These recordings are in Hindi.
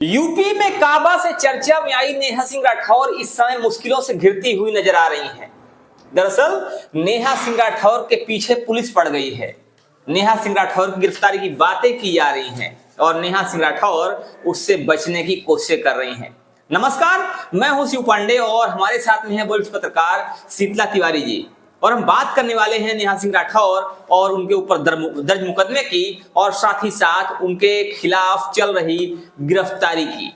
यूपी में काबा से चर्चा में आई नेहा सिंह राठौर इस समय मुश्किलों से घिरती हुई नजर आ रही हैं। दरअसल नेहा सिंह राठौर के पीछे पुलिस पड़ गई है। नेहा सिंह राठौर की गिरफ्तारी की बातें की जा रही हैं और नेहा सिंह राठौर उससे बचने की कोशिश कर रही हैं। नमस्कार, मैं हूं शिव पांडे और हमारे साथ में है वरिष्ठ पत्रकार शीतला तिवारी जी और हम बात करने वाले हैं नेहा सिंह राठौर और उनके ऊपर दर्ज मुकदमे की और साथ ही साथ उनके खिलाफ चल रही गिरफ्तारी की।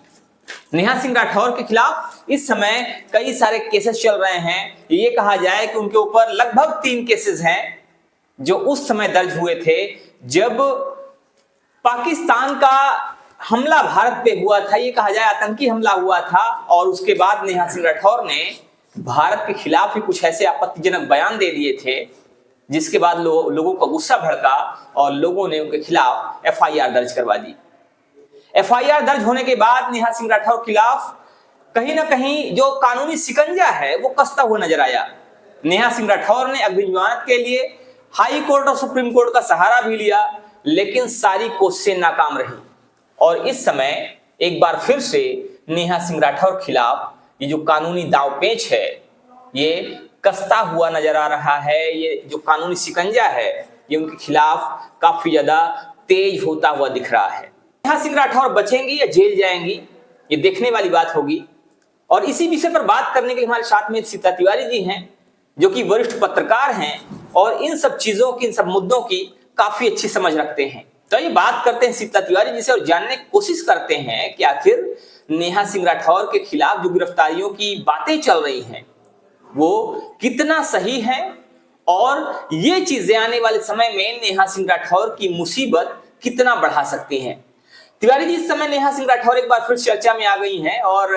नेहा सिंह राठौर के खिलाफ इस समय कई सारे केसेस चल रहे हैं। ये कहा जाए कि उनके ऊपर लगभग 3 केसेस हैं जो उस समय दर्ज हुए थे जब पाकिस्तान का हमला भारत पे हुआ था। ये कहा जाए आतंकी हमला हुआ था और उसके बाद नेहा सिंह राठौर ने भारत के खिलाफ ही कुछ ऐसे आपत्तिजनक बयान दे दिए थे जिसके बाद लोगों का गुस्सा भड़का और लोगों ने उनके खिलाफ एफआईआर दर्ज करवा दी। एफआईआर दर्ज होने के बाद नेहा सिंह राठौर के खिलाफ कहीं ना कहीं जो कानूनी शिकंजा है वो कसता हुआ नजर आया। नेहा सिंह राठौर ने अग्रिम जमानत के लिए हाई कोर्ट और सुप्रीम कोर्ट का सहारा भी लिया, लेकिन सारी कोशिशें नाकाम रही और इस समय एक बार फिर से नेहा सिंह राठौर के खिलाफ ये जो कानूनी दांवपेच है ये कसता हुआ नजर आ रहा है। ये जो कानूनी शिकंजा है ये उनके खिलाफ काफी ज्यादा तेज होता हुआ दिख रहा है। नेहा सिंह राठौर बचेंगी या जेल जाएंगी, ये देखने वाली बात होगी। और इसी विषय पर बात करने के लिए हमारे साथ में शीतला तिवारी जी हैं जो कि वरिष्ठ पत्रकार हैं और इन सब चीजों की, इन सब मुद्दों की काफी अच्छी समझ रखते हैं। तो ये बात करते हैं शीतला तिवारी जी से और जानने की कोशिश करते हैं कि आखिर नेहा सिंह राठौर के खिलाफ जो गिरफ्तारियों की बातें चल रही हैं वो कितना सही है और ये चीजें आने वाले समय में नेहा सिंह राठौर की मुसीबत कितना बढ़ा सकती हैं। तिवारी जी, इस समय नेहा सिंह राठौर एक बार फिर चर्चा में आ गई हैं और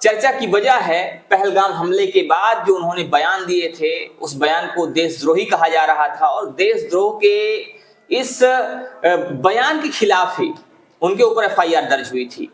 चर्चा की वजह है पहलगाम हमले के बाद जो उन्होंने बयान दिए थे, उस बयान को देशद्रोही कहा जा रहा था और देशद्रोह के इस बयान के खिलाफ ही उनके ऊपर एफआईआर दर्ज हुई थी।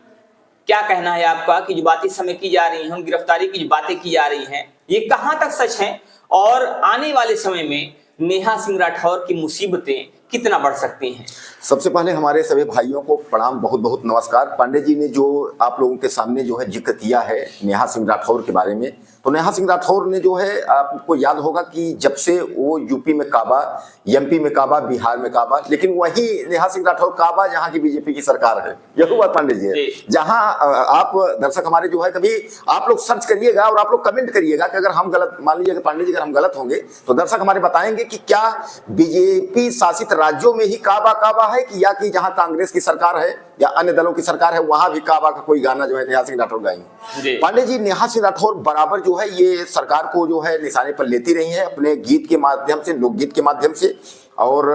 क्या कहना है आपका कि जो बातें समय की जा रही हैं, गिरफ्तारी की जो बातें की जा रही हैं, ये कहां तक सच हैं और आने वाले समय में नेहा सिंह राठौर की मुसीबतें कितना बढ़ सकती हैं? सबसे पहले हमारे सभी भाइयों को प्रणाम, बहुत बहुत नमस्कार। पांडे जी ने जो आप लोगों के सामने जो है जिक्र किया है नेहा सिंह राठौर के बारे में, तो नेहा सिंह राठौर ने जो है आपको याद होगा कि जब से वो यूपी में काबा, एमपी में काबा, बिहार में काबा, लेकिन वही नेहा सिंह राठौर काबा जहाँ की बीजेपी की सरकार है, यही बात पांडे जी है। जहाँ आप दर्शक हमारे जो है कभी आप लोग सर्च करिएगा और आप लोग कमेंट करिएगा कि अगर हम गलत, मान लीजिए पांडे जी अगर हम गलत होंगे तो दर्शक हमारे बताएंगे कि क्या बीजेपी शासित राज्यों में ही काबा काबा है कि या कि जहां कांग्रेस की सरकार है या अन्य दलों की सरकार है वहां भी काबा का कोई गाना जो है नेहा सिंह राठौर गाएंगे। पांडे जी, नेहा सिंह राठौर बराबर जो है ये सरकार को जो है निशाने पर लेती रही है अपने गीत के माध्यम से, लोकगीत के माध्यम से और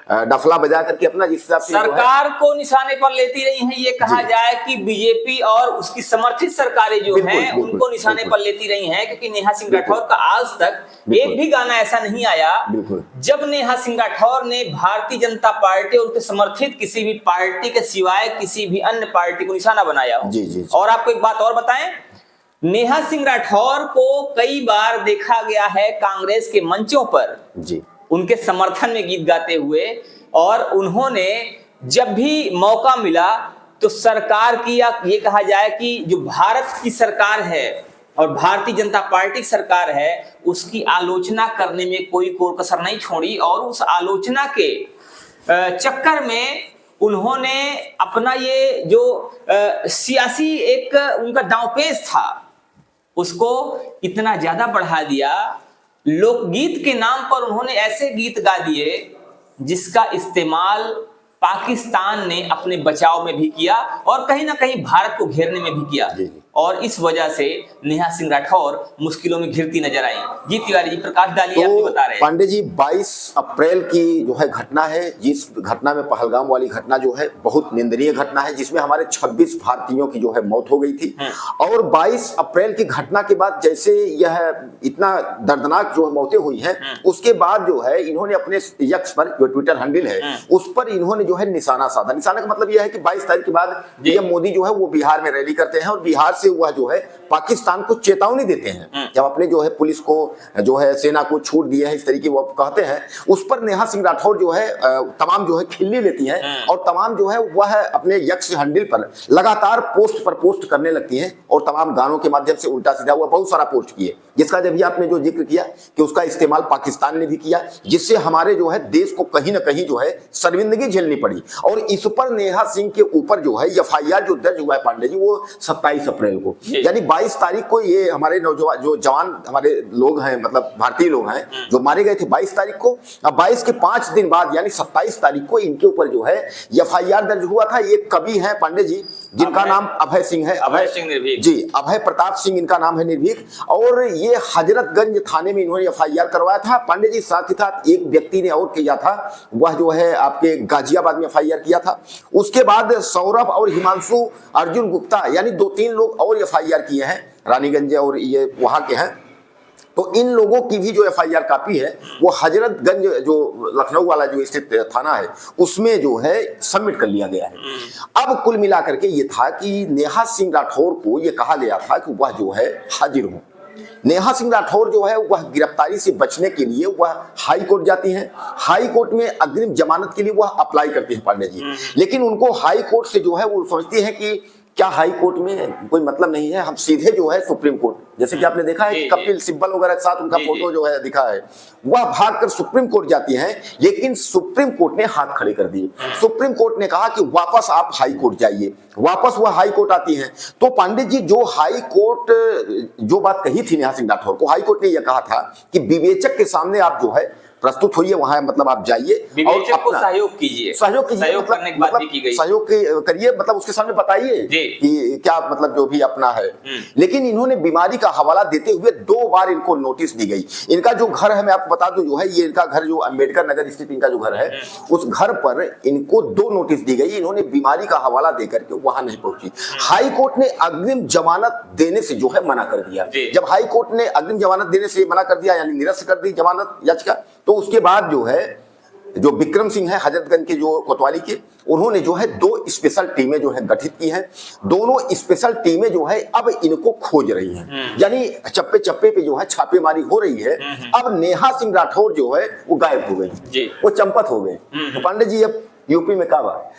डफला बजा करके अपना जिस हिसाब से सरकार को निशाने पर लेती रही हैं। ये कहा जाए कि बीजेपी और उसकी समर्थित सरकारें जो हैं उनको निशाने पर लेती रही हैं, क्योंकि नेहा सिंह राठौर का आज तक एक भी गाना ऐसा नहीं आया जब नेहा सिंह राठौर ने भारतीय जनता पार्टी और उसके समर्थित किसी भी पार्टी के सिवाय किसी भी अन्य पार्टी को निशाना बनाया हो। और आपको एक बात और बताएं, नेहा सिंह राठौर को कई बार देखा गया है कांग्रेस के मंचों पर उनके समर्थन में गीत गाते हुए और उन्होंने जब भी मौका मिला तो सरकार की, या ये कहा जाए कि जो भारत की सरकार है और भारतीय जनता पार्टी की सरकार है, उसकी आलोचना करने में कोई कोर कसर नहीं छोड़ी और उस आलोचना के चक्कर में उन्होंने अपना ये जो सियासी एक उनका दांवपेच था उसको इतना ज्यादा बढ़ा दिया। लोकगीत के नाम पर उन्होंने ऐसे गीत गा दिए जिसका इस्तेमाल पाकिस्तान ने अपने बचाव में भी किया और कहीं ना कहीं भारत को घेरने में भी किया और इस वजह से नेहा सिंह राठौर मुश्किलों में घिरती नजर आई। जी तिवारी जी, प्रकाश डालिए। आप बता रहे हैं पांडे जी, 22 अप्रैल की जो है घटना है, जिस घटना में पहलगाम वाली घटना जो है बहुत निंदनीय घटना है जिसमें हमारे 26 भारतीयों की जो है मौत हो गई थी। और 22 अप्रैल की घटना के बाद जैसे यह इतना दर्दनाक जो मौतें हुई है उसके बाद जो है इन्होंने अपने यक्स पर जो ट्विटर हैंडल है उस पर इन्होंने जो है निशाना साधा। निशाना का मतलब यह है कि 22 तारीख के बाद पीएम मोदी जो है वो बिहार में रैली करते हैं और बिहार से से वह जो है पाकिस्तान को चेतावनी देते हैं। जब अपने जो है पुलिस को जो है सेना को छूट दिए है इस तरीके वो कहते हैं, उस पर नेहा सिंह राठौर जो है तमाम जो है खिल्ली लेती हैं और तमाम जो है वह अपने यक्स हैंडल पर लगातार पोस्ट पर पोस्ट करने लगती हैं और तमाम गानों के माध्यम से उल्टा सीधा हुआ बहुत सारा पोस्ट किए, जिसका जब भी आपने जो जिक्र किया कि उसका इस्तेमाल पाकिस्तान ने भी किया, जिससे हमारे जो है देश को कहीं ना कहीं जो है शर्मिंदगी झेलनी पड़ी। और इस पर नेहा सिंह के ऊपर जो है एफआईआर जो दर्ज हुआ है पांडे जी वो 27 अप्रैल को, यानी 22 तारीख को ये हमारे नौजवान जो जवान हमारे लोग हैं, मतलब भारतीय लोग हैं जो मारे गए थे 22 तारीख को। अब 22 के 5 दिन बाद यानी 27 तारीख को इनके ऊपर जो है एफआईआर दर्ज हुआ था। एक कवि हैं पांडे जी जिनका नाम अभय सिंह है, अभय सिंह निर्भीक जी, अभय प्रताप सिंह इनका नाम है निर्भीक, और ये हजरतगंज थाने में इन्होंने एफआईआर करवाया था पांडे जी। साथ ही साथ एक व्यक्ति ने और किया था, वह जो है आपके गाजियाबाद में एफआईआर किया था। उसके बाद सौरभ और हिमांशु अर्जुन गुप्ता यानी 2-3 लोग और एफआईआर किए हैं, रानीगंज और ये वहां के हैं। तो इन लोगों की भी जो एफआईआर कॉपी है वो हजरतगंज जो लखनऊ वाला जो स्थित थाना है उसमें जो है सबमिट कर लिया गया है। अब कुल मिलाकर के ये था कि नेहा सिंह राठौर को ये कहा गया था कि वह जो है हाजिर हो। नेहा सिंह राठौर जो है वह गिरफ्तारी से बचने के लिए वह हाई कोर्ट जाती हैं। हाई कोर्ट में अग्रिम जमानत के लिए वह अप्लाई करती हैं पांडे जी, लेकिन उनको हाई कोर्ट से जो है वो समझती है कि क्या हाई कोर्ट में कोई मतलब नहीं है, हम सीधे जो है सुप्रीम कोर्ट, जैसे कि आपने देखा है कि कपिल सिब्बल वगैरह के साथ उनका फोटो जो है दिखा है, वह भागकर सुप्रीम कोर्ट जाती हैं। लेकिन सुप्रीम कोर्ट ने हाथ खड़े कर दिए। सुप्रीम कोर्ट ने कहा कि वापस आप हाई कोर्ट जाइए। वापस वह हाई कोर्ट आती हैं। तो पांडे जी जो हाई कोर्ट जो बात कही थी नेहा सिंह राठौर को, हाई कोर्ट ने यह कहा था कि विवेचक के सामने आप जो है प्रस्तुत होइए, वहां मतलब आप जाइए और अपना सहयोग कीजिए, सहयोग करने की बात भी की गई, सहयोग करिए, मतलब उसके सामने बताइए कि क्या मतलब जो भी अपना है। लेकिन इन्होंने बीमारी का हवाला देते हुए 2 बार इनको नोटिस दी गई। इनका जो घर है मैं आपको बता दूं जो है ये इनका घर जो अंबेडकर नगर स्थित इनका जो घर है उस घर पर इनको 2 नोटिस दी गई। इन्होंने बीमारी का हवाला देकर के वहां नहीं पहुंची। हाई कोर्ट ने अग्रिम जमानत देने से जो है मना कर दिया। जब हाई कोर्ट ने अग्रिम जमानत देने से मना कर दिया यानी निरस्त कर दी जमानत याचिका, तो उसके बाद जो है जो विक्रम सिंह है हजरतगंज के जो कोतवाली के, उन्होंने जो है 2 स्पेशल टीमें जो है गठित की हैं। दोनों स्पेशल टीमें जो है अब इनको खोज रही हैं, यानी चप्पे चप्पे पे जो है छापेमारी हो रही है। अब नेहा सिंह राठौर जो है वो गायब हो गई, वो चंपत हो गए। तो पांडे जी अब यूपी में क्या बात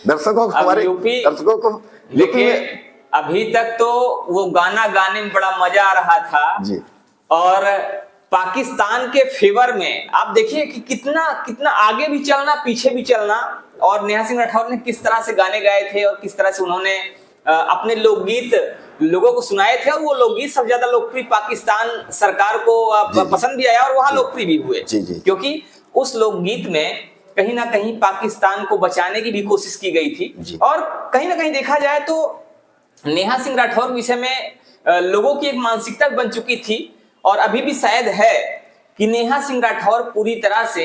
दर्शकों को, हमारे दर्शकों को लेकिन अभी तक तो वो गाना गाने में बड़ा मजा आ रहा था जी, और पाकिस्तान के फेवर में आप देखिए कि कितना कितना आगे भी चलना पीछे भी चलना। और नेहा सिंह राठौर ने किस तरह से गाने गाए थे और किस तरह से उन्होंने अपने लोकगीत लोगों को सुनाए थे, और वो लोकगीत सबसे ज्यादा लोकप्रिय पाकिस्तान सरकार को पसंद भी आया और वहां लोकप्रिय भी हुए, क्योंकि उस लोकगीत में कहीं ना कहीं पाकिस्तान को बचाने की भी कोशिश की गई थी। और कहीं ना कहीं देखा जाए तो नेहा सिंह राठौर विषय में लोगों की एक मानसिकता बन चुकी थी और अभी भी शायद है कि नेहा सिंह राठौर पूरी तरह से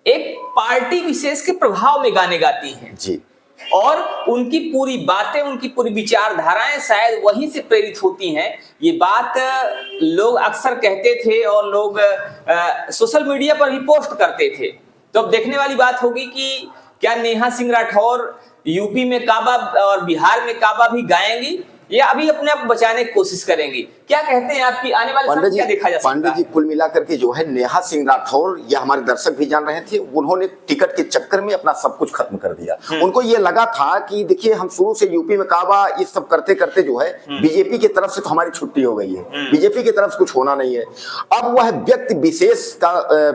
एक पार्टी विशेष के प्रभाव में गाने गाती हैं जी, और उनकी पूरी बातें, उनकी पूरी विचारधाराएं शायद वहीं से प्रेरित होती हैं। ये बात लोग अक्सर कहते थे और लोग सोशल मीडिया पर भी पोस्ट करते थे। तो अब देखने वाली बात होगी कि क्या नेहा सिंह राठौर यूपी में काबा और बिहार में काबा भी गाएंगी या अभी अपने आप बचाने की कोशिश करेंगी? क्या कहते हैं आपकी आने वाले समय क्या देखा जा सकता है? पांडे जी कुल मिलाकर के जो है नेहा सिंह राठौर, ये हमारे दर्शक भी जान रहे थे, उन्होंने टिकट के चक्कर में अपना सब कुछ खत्म कर दिया। उनको ये लगा था कि देखिए हम शुरू से यूपी में काबा ये सब करते करते जो है बीजेपी की तरफ से तो हमारी छुट्टी हो गई है, बीजेपी की तरफ से कुछ होना नहीं है। अब वह व्यक्ति विशेष का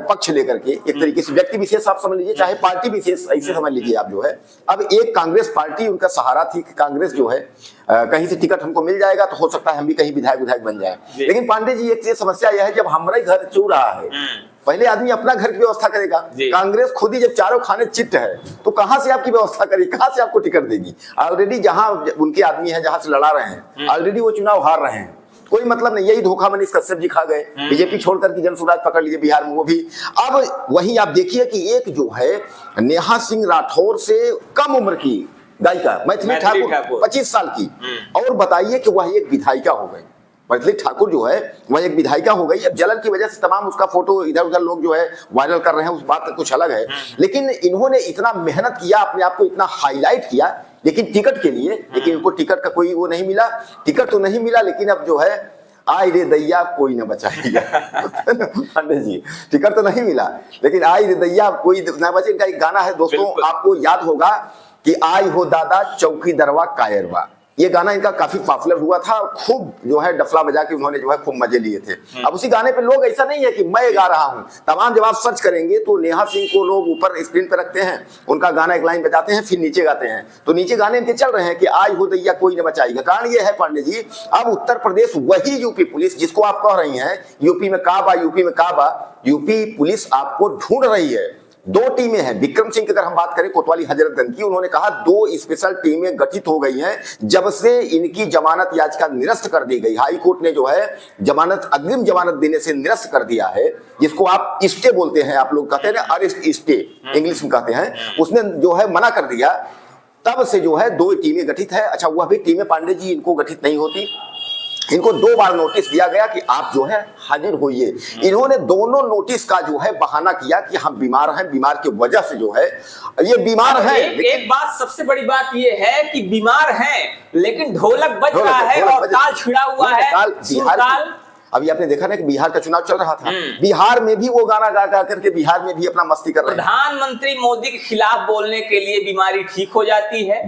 पक्ष लेकर के, एक तरीके से व्यक्ति विशेष आप समझ लीजिए, चाहे पार्टी विशेष ऐसे समझ लीजिए आप, जो है अब एक कांग्रेस पार्टी उनका सहारा थी कि कांग्रेस जो है कहीं से टिकट हमको मिल जाएगा तो हो सकता है हम भी कहीं विधायक बन जाए। लेकिन पांडे जी एक समस्या यह है, जब हमारा घर चू रहा है, पहले आदमी अपना घर की व्यवस्था करेगा। कांग्रेस खुद ही जब चारों खाने चिट्ठ है तो कहां से आपकी व्यवस्था करेगी, कहां से आपको टिकट देगी? ऑलरेडी जहां उनके आदमी हैं, जहां से लड़ा रहे हैं, ऑलरेडी वो चुनाव हार रहे हैं, कोई मतलब नहीं। यही धोखा मनीष कश्यप जी खा गए, बीजेपी छोड़कर की जन स्वराज पकड़ लीजिए बिहार में, वो भी। अब वही आप देखिए कि एक जो है नेहा सिंह राठौर से कम उम्र की गायिका मैथिली ठाकुर 25 साल की, और बताइए कि वह एक विधायिका हो गई। मैथिली ठाकुर जो है वह एक विधायिका हो गई। अब जलन की वजह से तमाम उसका फोटो इधर उधर लोग जो है वायरल कर रहे हैं, उस बात का कुछ अलग है। लेकिन इन्होंने इतना मेहनत किया, अपने आप को इतना हाईलाइट किया, लेकिन टिकट के लिए, लेकिन इनको टिकट का कोई वो नहीं मिला, टिकट तो नहीं मिला, लेकिन अब जो है आई रे दैया कोई न बचाएगा। पंडित जी टिकट तो नहीं मिला, लेकिन आई रे दैया कोई न बचे। इनका एक गाना है दोस्तों, आपको याद होगा कि आई हो दादा चौकी दरवा कायरवा, ये गाना इनका काफी पॉपुलर हुआ था, खूब जो है डफला बजा के उन्होंने जो है खूब मजे लिए थे। अब उसी गाने पे लोग, ऐसा नहीं है कि मैं गा रहा हूं, तमाम जब आप सर्च करेंगे तो नेहा सिंह को लोग ऊपर स्क्रीन पे रखते हैं, उनका गाना एक लाइन बजाते हैं, फिर नीचे गाते हैं, तो नीचे गाने इनके चल रहे हैं कि आई हो दैया कोई न बचाएगा। कारण ये है पांडे जी, अब उत्तर प्रदेश वही यूपी पुलिस जिसको आप कह रही हैं यूपी में काबा, यूपी में काबा, यूपी पुलिस आपको ढूंढ रही है। 2 टीमें हैं, विक्रम सिंह की अगर हम बात करें कोतवाली हजरतगंज की, उन्होंने कहा 2 स्पेशल टीमें गठित हो गई हैं जब से इनकी जमानत याचिका निरस्त कर दी गई। हाई कोर्ट ने जो है जमानत, अग्रिम जमानत देने से निरस्त कर दिया है, जिसको आप स्टे बोलते हैं, आप लोग कहते हैं ना अरेस्ट स्टे इंग्लिश में कहते हैं, उसने जो है मना कर दिया। तब से जो है 2 टीमें गठित है। अच्छा, वह भी टीमें पांडे जी इनको गठित नहीं होती, इनको 2 बार नोटिस दिया गया कि आप जो है हाजिर होइए। इन्होंने दोनों नोटिस का जो है बहाना किया कि हम बीमार हैं, बीमार की वजह से जो है ये बीमार है। एक बात, सबसे बड़ी बात ये है कि बीमार हैं, लेकिन ढोलक बज रहा है और ताल छिड़ा हुआ है। बिहार, अभी आपने देखा ना कि बिहार का चुनाव चल रहा था, बिहार में भी वो गाना गा करके बिहार में भी अपना मस्ती कर रहे हैं। प्रधानमंत्री मोदी के खिलाफ बोलने के लिए बीमारी ठीक हो जाती है,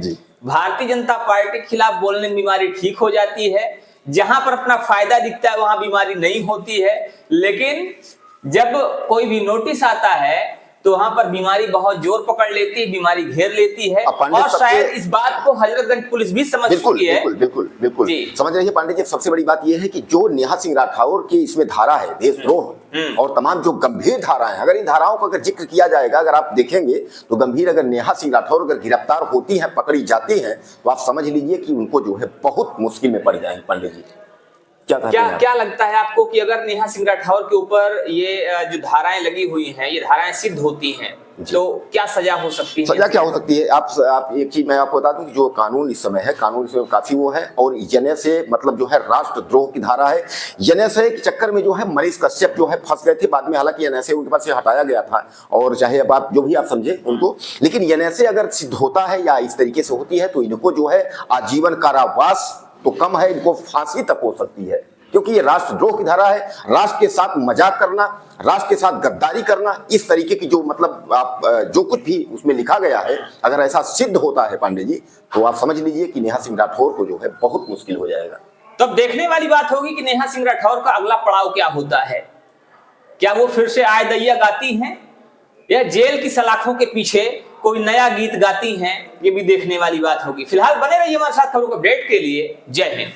भारतीय जनता पार्टी के खिलाफ बोलने में बीमारी ठीक हो जाती है, जहां पर अपना फायदा दिखता है वहां बीमारी नहीं होती है। लेकिन जब कोई भी नोटिस आता है तो वहां पर बीमारी बहुत जोर पकड़ लेती है, बीमारी घेर लेती है, और शायद इस बात को हजरतगंज पुलिस भी समझ चुकी है। बिल्कुल समझ रही है पांडे जी। सबसे बड़ी बात यह है कि जो नेहा सिंह राठौर की इसमें धारा है देशद्रोह और तमाम जो गंभीर धाराएं हैं, अगर इन धाराओं का अगर जिक्र किया जाएगा, अगर आप देखेंगे तो गंभीर, अगर नेहा सिंह राठौर अगर गिरफ्तार होती हैं, पकड़ी जाती हैं, तो आप समझ लीजिए कि उनको जो है बहुत मुश्किल में पड़ जाएंगे। पांडे जी क्या लगता है आपको कि अगर नेहा सिंह राठौर के ऊपर ये जो धाराएं लगी हुई हैं, ये धाराएं सिद्ध होती हैं, तो क्या सजा हो सकती है? सजा क्या हो सकती है? आप एक चीज मैं आपको बता दूं कि जो कानून इस समय है, कानून इस समय काफी वो है, और एनएसए मतलब जो है राष्ट्रद्रोह की धारा है। एनएसए के चक्कर में जो है मनीष कश्यप जो है फंस गए थे, बाद में हालांकि एनएसए उनके पास से हटाया गया था, और चाहे अब आप जो भी आप समझे उनको, लेकिन एनएसए अगर सिद्ध होता है या इस तरीके से होती है तो इनको जो है आजीवन कारावास तो कम है, इनको फांसी तक हो सकती है, क्योंकि ये राष्ट्रद्रोह की धारा है। राष्ट्र के साथ मजाक करना, राष्ट्र के साथ गद्दारी करना, इस तरीके की जो मतलब आप जो कुछ भी उसमें लिखा गया है, अगर ऐसा सिद्ध होता है पांडे जी, तो आप समझ लीजिए कि नेहा सिंह राठौर को जो है बहुत मुश्किल हो जाएगा। तो अब देखने वाली बात होगी कि नेहा सिंह राठौर का अगला पड़ाव क्या होता है। क्या वो फिर से आय दैया गाती हैं या जेल की सलाखों के पीछे कोई नया गीत गाती हैं, ये भी देखने वाली बात होगी। फिलहाल बने रहिए हमारे साथ खबरों को अपडेट के लिए। जय हिंद।